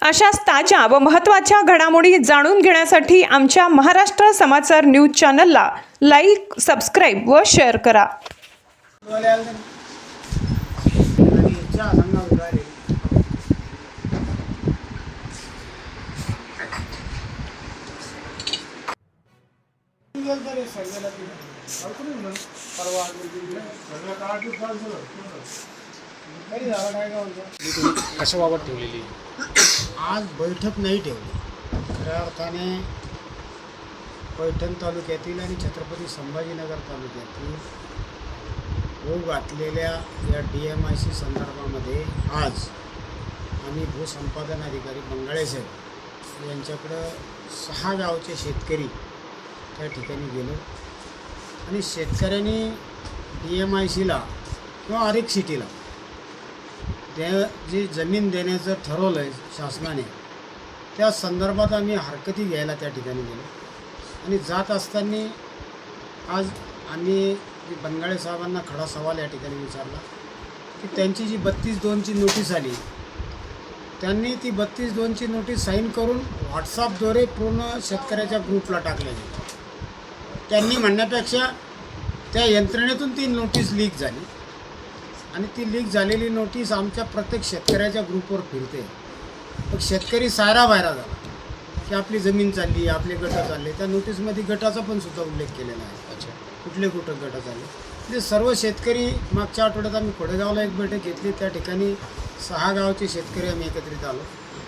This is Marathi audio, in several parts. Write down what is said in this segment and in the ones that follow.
अशाच ताज्या व महत्त्वाच्या घडामोडी जाणून घेण्यासाठी आमच्या महाराष्ट्र समाचार न्यूज चॅनलला लाईक, सबस्क्राईब व शेअर करा. कशाबाबत ठेवलेली आज बैठक नाही ठेवली. खऱ्या अर्थाने पैठण तालुक्यातील आणि छत्रपती संभाजीनगर तालुक्यातील होऊ घातलेल्या या DMIC संदर्भामध्ये आज आम्ही भूसंपादन अधिकारी बंगाळे साहेब यांच्याकडं 6 गावचे शेतकरी त्या ठिकाणी गेलो आणि शेतकऱ्यांनी DMICला किंवा आरेख सिटीला त्या जी जमीन देण्याचं ठरवलं आहे शासनाने, त्या संदर्भात आम्ही हरकती घ्यायला त्या ठिकाणी गेलो. आणि जात असताना आज आम्ही बंगाळे साहेबांना खडा सवाल या ठिकाणी विचारला की त्यांची जी 32/2ची नोटीस आली, त्यांनी ती 32/2ची नोटीस साईन करून व्हॉट्सअपद्वारे पूर्ण शेतकऱ्याच्या ग्रुपला टाकलेली. त्यांनी म्हणण्यापेक्षा त्या यंत्रणेतून ती नोटीस लीक झाली आणि ती लीक झालेली नोटीस आमच्या प्रत्येक शेतकऱ्याच्या ग्रुपवर फिरते. मग शेतकरी सायराबाहेरा झाला की आपली जमीन चालली, आपले गटं चालले. त्या नोटीसमध्ये गटाचा पण सुद्धा उल्लेख केलेला आहे. अच्छा, कुठले गटं चालले म्हणजे सर्व शेतकरी. मागच्या आठवड्यात आम्ही खोडेगावला एक बैठक घेतली. त्या ठिकाणी 6 गावचे शेतकरी आम्ही एकत्रित आलो.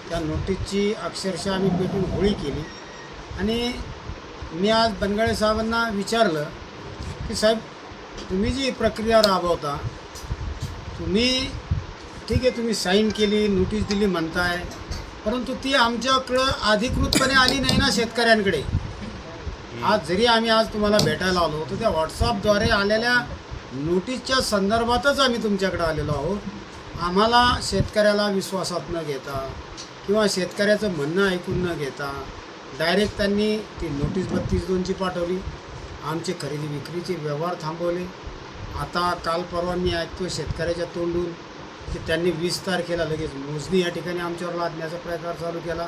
त्या नोटीसची अक्षरशः आम्ही पेटून होळी केली. आणि मी आज बंगाळे साहेबांना विचारलं की साहेब, तुम्ही जी प्रक्रिया राबवता, तुम्ही ठीक आहे, तुम्ही साईन केली, नोटीस दिली म्हणताय, परंतु ती आमच्याकडं अधिकृतपणे आली नाही ना शेतकऱ्यांकडे. आज जरी आम्ही आज तुम्हाला भेटायला आलो तर त्या व्हॉट्सअपद्वारे आलेल्या नोटीसच्या संदर्भातच आम्ही तुमच्याकडे आलेलो आहोत. आम्हाला शेतकऱ्याला विश्वासात न घेता किंवा शेतकऱ्याचं म्हणणं ऐकून न घेता डायरेक्ट त्यांनी ती नोटीस 32/2ची पाठवली. आमचे खरेदी विक्रीचे व्यवहार थांबवले. आता काल परवा मी ऐकतो शेतकऱ्याच्या तोंडून की त्यांनी 20 तारखेला लगेच मोजणी या ठिकाणी आमच्यावर लादण्याचा प्रकार चालू केला.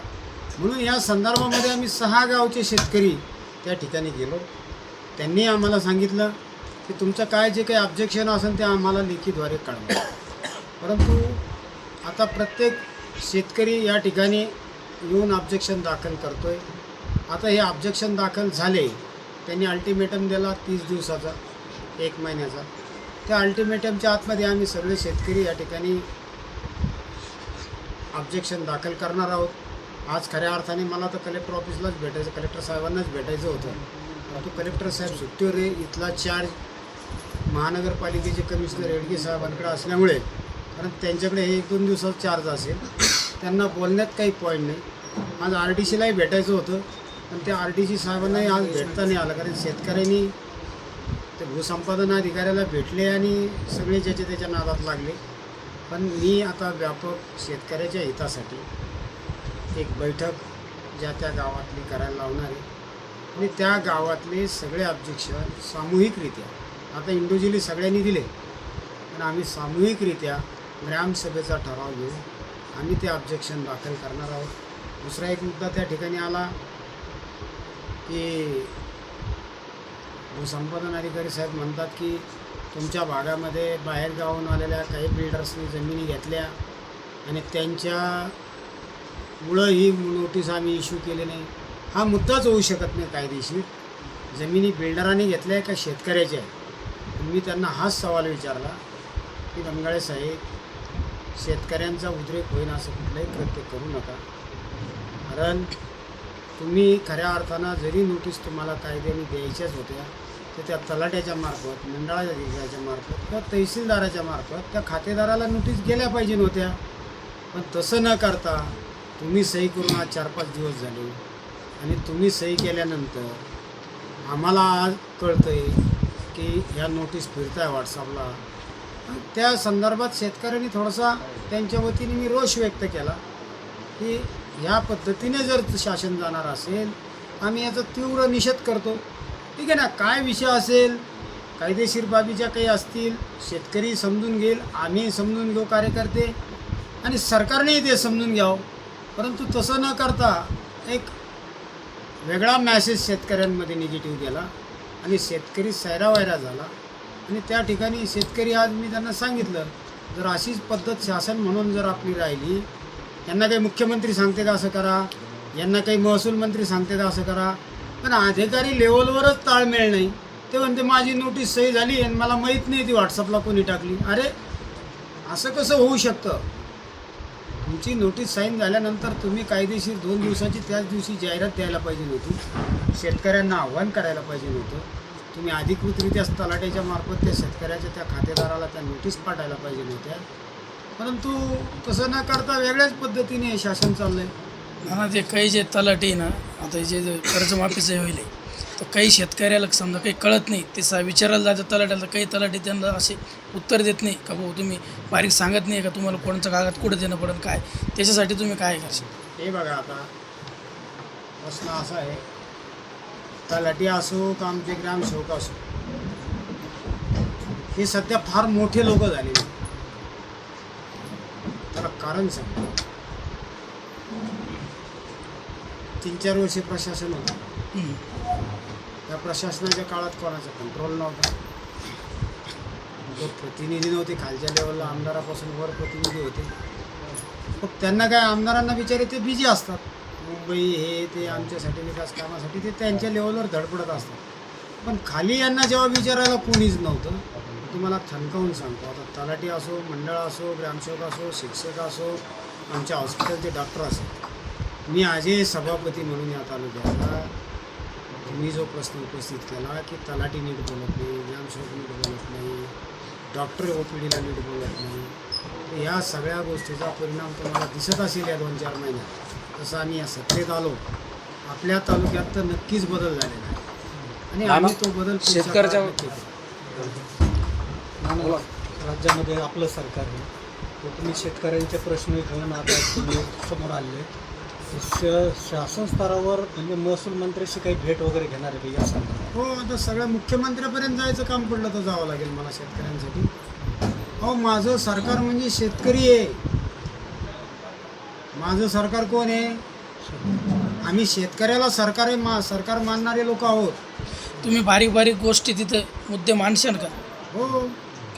म्हणून या संदर्भामध्ये आम्ही 6 गावचे शेतकरी त्या ठिकाणी गेलो. त्यांनी आम्हाला सांगितलं की तुमचं काय जे काही ऑब्जेक्शन असेल ते आम्हाला लेखीद्वारे कळवा. परंतु आता प्रत्येक शेतकरी या ठिकाणी येऊन ऑब्जेक्शन दाखल करतो आहे. आता हे ऑब्जेक्शन दाखल झाले, त्यांनी अल्टिमेटम दिला 30 दिवसाचा, 1 महिन्याचा. त्या अल्टिमेटमच्या आतमध्ये आम्ही सगळे शेतकरी या ठिकाणी ऑब्जेक्शन दाखल करणार आहोत. आज खऱ्या अर्थाने मला तर कलेक्टर ऑफिसलाच भेटायचं, कलेक्टर साहेबांनाच भेटायचं होतं. परंतु कलेक्टर साहेब सुट्टीवर आहे. इथला चार्ज महानगरपालिकेचे कमिशनर येडगे साहेबांकडे असल्यामुळे, कारण त्यांच्याकडे हे 1-2 दिवसाचा चार्ज असेल, त्यांना बोलण्यात काही पॉईंट नाही. आज RDCलाही भेटायचं होतं, पण त्या RDC साहेबांनाही आज भेटता नाही आलं, कारण शेतकऱ्यांनी ते भूसंपादन अधिकाऱ्याला भेटले आणि सगळे ज्याच्या त्याच्या नादात लागले. पण मी आता व्यापक शेतकऱ्याच्या हितासाठी एक बैठक ज्या त्या गावातली करायला लावणार आहे आणि त्या गावातले सगळे ऑब्जेक्शन सामूहिकरित्या, आता इंडिव्हिज्युअली सगळ्यांनी दिले, पण आम्ही सामूहिकरित्या ग्रामसभेचा ठराव घेऊन आम्ही ते ऑब्जेक्शन दाखल करणार आहोत. दुसरा एक मुद्दा त्या ठिकाणी आला की भूसंपादन अधिकारी साहेब म्हणतात की तुमच्या भागामध्ये बाहेरगावून आलेल्या काही बिल्डर्सनी जमिनी घेतल्या आणि त्यांच्यामुळं ही नोटीस आम्ही इश्यू केली नाही. हा मुद्दाच होऊ शकत नाही कायदेशीर. जमिनी बिल्डरांनी घेतल्या आहे का शेतकऱ्याच्या आहे? मी त्यांना हाच सवाल विचारला की बंगाळे साहेब, शेतकऱ्यांचा उद्रेक होईन असं कुठलंही कृत्य करू नका. कारण तुम्ही खऱ्या अर्थानं जरी नोटीस तुम्हाला कायद्याने द्यायच्याच होत्या तर त्या तलाट्याच्या मार्फत, मंडळाधिकाऱ्याच्या मार्फत किंवा तहसीलदाराच्या मार्फत त्या खातेदाराला नोटीस गेल्या पाहिजे नव्हत्या. पण तसं न करता तुम्ही सही करून आज 4-5 दिवस झाले आणि तुम्ही सही केल्यानंतर आम्हाला आज कळतं आहे की ह्या नोटीस फिरत आहे व्हॉट्सअपला. त्या संदर्भात शेतकऱ्यांनी थोडासा त्यांच्या वतीने मी रोष व्यक्त केला की ह्या पद्धतीने जर शासन जाणार असेल, आम्ही याचा तीव्र निषेध करतो. ठीक आहे ना, काय विषय असेल, कायदेशीर बाबी ज्या काही असतील, शेतकरी समजून घेईल, आम्ही समजून घेऊ कार्यकर्ते, आणि सरकारनेही ते समजून घ्यावं. परंतु तसं न करता एक वेगळा मॅसेज शेतकऱ्यांमध्ये निगेटिव्ह गेला आणि शेतकरी सैरावैरा झाला. आणि त्या ठिकाणी शेतकरी आज मी त्यांना सांगितलं, जर अशीच पद्धत शासन म्हणून जर आपली राहिली, यांना काही मुख्यमंत्री सांगते का असं करा, यांना काही महसूल मंत्री सांगते का असं करा, पण अधिकारी लेवलवरच ताळमेळ नाही. ते म्हणते माझी नोटीस सही झाली आणि मला माहीत नाही ती व्हॉट्सअपला कोणी टाकली. अरे असं कसं होऊ शकतं? तुमची नोटीस साईन झाल्यानंतर तुम्ही कायदेशीर 2 दिवसाची त्याच दिवशी जाहिरात द्यायला पाहिजे नव्हती, शेतकऱ्यांना आव्हान करायला पाहिजे नव्हतं. तुम्ही अधिकृतरित्या तलाठ्याच्या मार्फत त्या शेतकऱ्याच्या त्या खातेदाराला त्या नोटीस पाठवायला पाहिजे नव्हत्या. परंतु तसं न करता वेगळ्याच पद्धतीने शासन चाललं आहे. ना ते काही जे तलाठी ना, आता जे कर्जमाफीचं होईल तर काही शेतकऱ्याला समजा काही कळत नाही, ते विचारायला जातं तलाट्याला, काही तलाठी त्यांना असे उत्तर देत नाही का भाऊ तुम्ही बारीक सांगत नाही का तुम्हाला कोणचं कागद कुठं देणं पडेल काय, त्याच्यासाठी तुम्ही काय करशाल? हे बघा, आता प्रश्न असा आहे, तलाठी असो का आमचे ग्रामसेवक असो, हे सध्या फार मोठे लोक झालेले. त्याला कारण सांग, 3-4 वर्षे प्रशासन होतं. त्या प्रशासनाच्या काळात कोणाचा कंट्रोल नव्हता, जो प्रतिनिधी नव्हते खालच्या लेवलला, आमदारापासून वर प्रतिनिधी होते. मग त्यांना काय, आमदारांना बिचारे ते बिझी असतात, मुंबई हे ते आमच्यासाठी विकास कामासाठी ते त्यांच्या लेवलवर धडपडत असतात. पण खाली यांना जेव्हा विचारायला कोणीच नव्हतं, तुम्हाला ठणकावून सांगतो, आता तलाठी असो, मंडळ असो, ग्रामसेवक असो, शिक्षक असो, आमच्या हॉस्पिटलचे डॉक्टर असो, मी आजही सभापती म्हणून या तालुक्याचा तुम्ही जो प्रश्न उपस्थित केला की तलाठी नीट बोलत नाही, ग्रामसेवक नीट बोलत नाही, डॉक्टर OPDला नीट बोलत नाही, तर या सगळ्या गोष्टीचा परिणाम तुम्हाला दिसत असेल या 2-4 महिन्यात. तसं आम्ही या सत्तेत आलो, आपल्या तालुक्यात तर नक्कीच बदल झालेला आहे आणि आम्ही तो बदल शेतकऱ्याच्या राज्यामध्ये आपलं सरकार आहे, तर तुम्ही शेतकऱ्यांचे प्रश्न घेऊन आता तुम्ही समोर आले. शासन स्तरावर म्हणजे महसूल मंत्र्याशी काही भेट वगैरे घेणार आहे या संदर्भात? हो, आता सगळ्या मुख्यमंत्र्यापर्यंत जायचं काम पडलं तर जावं लागेल मला शेतकऱ्यांसाठी. हो, माझं सरकार म्हणजे शेतकरी आहे. माझं सरकार कोण आहे? आम्ही शेतकऱ्याला सरकार आहे, सरकार मानणारे लोक आहोत. तुम्ही बारीक बारीक गोष्टी तिथं मुद्दे मांडशाल का? हो,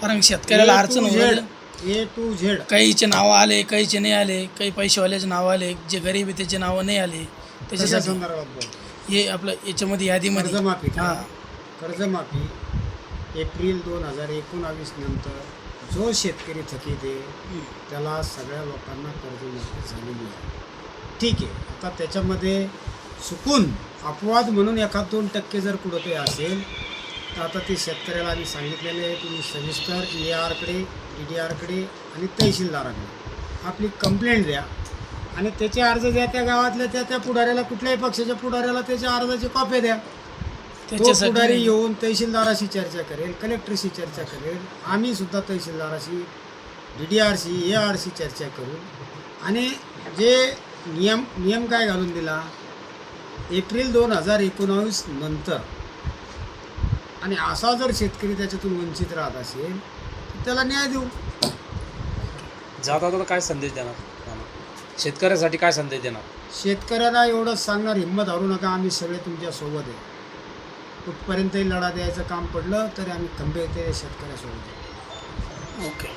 कारण शेतकऱ्याला अडचण होईल. A to Z. काहीचे नावं आले, काहीचे नाही आले, काही पैसेवाल्याचे नावं आले, जे गरीब आहे त्याचे नावं नाही आले. त्याच्या त्याच्यासाठी संदर्भात बोल. हे आपलं याच्यामध्ये यादीमध्ये कर्जमाफी हां, कर्जमाफी एप्रिल 2019 नंतर जो शेतकरी थकीत आहे त्याला सगळ्या लोकांना कर्जमाफी झालेली आहे. ठीक आहे, आता त्याच्यामध्ये चुकून अपवाद म्हणून 1-2% जर कुठं काही असेल तर आता ते शेतकऱ्याला आम्ही सांगितलेले आहे, तुम्ही सविस्तर EARकडे, DDRकडे आणि तहसीलदाराकडे आपली कंप्लेंट द्या आणि त्याचे अर्ज द्या. त्या गावातल्या त्या पुढाऱ्याला, कुठल्याही पक्षाच्या पुढाऱ्याला त्याच्या अर्जाची कॉप्या द्या. तो पुढारी त्याच्यासाठी येऊन तहसीलदाराशी चर्चा करेल, कलेक्टरशी चर्चा करेल, आम्ही सुद्धा तहसीलदाराशी, DDRशी, EARशी चर्चा करू आणि जे नियम काय घालून दिला एप्रिल 2019 नंतर, आणि असा जर शेतकरी त्याच्यातून वंचित राहत असेल तर त्याला न्याय देऊ. जाता जाता काय संदेश देणार शेतकऱ्यासाठी, काय संदेश देणार? शेतकऱ्याला एवढंच सांगणार, हिंमत हारू नका, आम्ही सगळे तुमच्यासोबत आहे. कुठपर्यंतही लढा द्यायचं काम पडलं तरी आम्ही खंबीरतेने शेतकऱ्यासोबत आहे. ओके.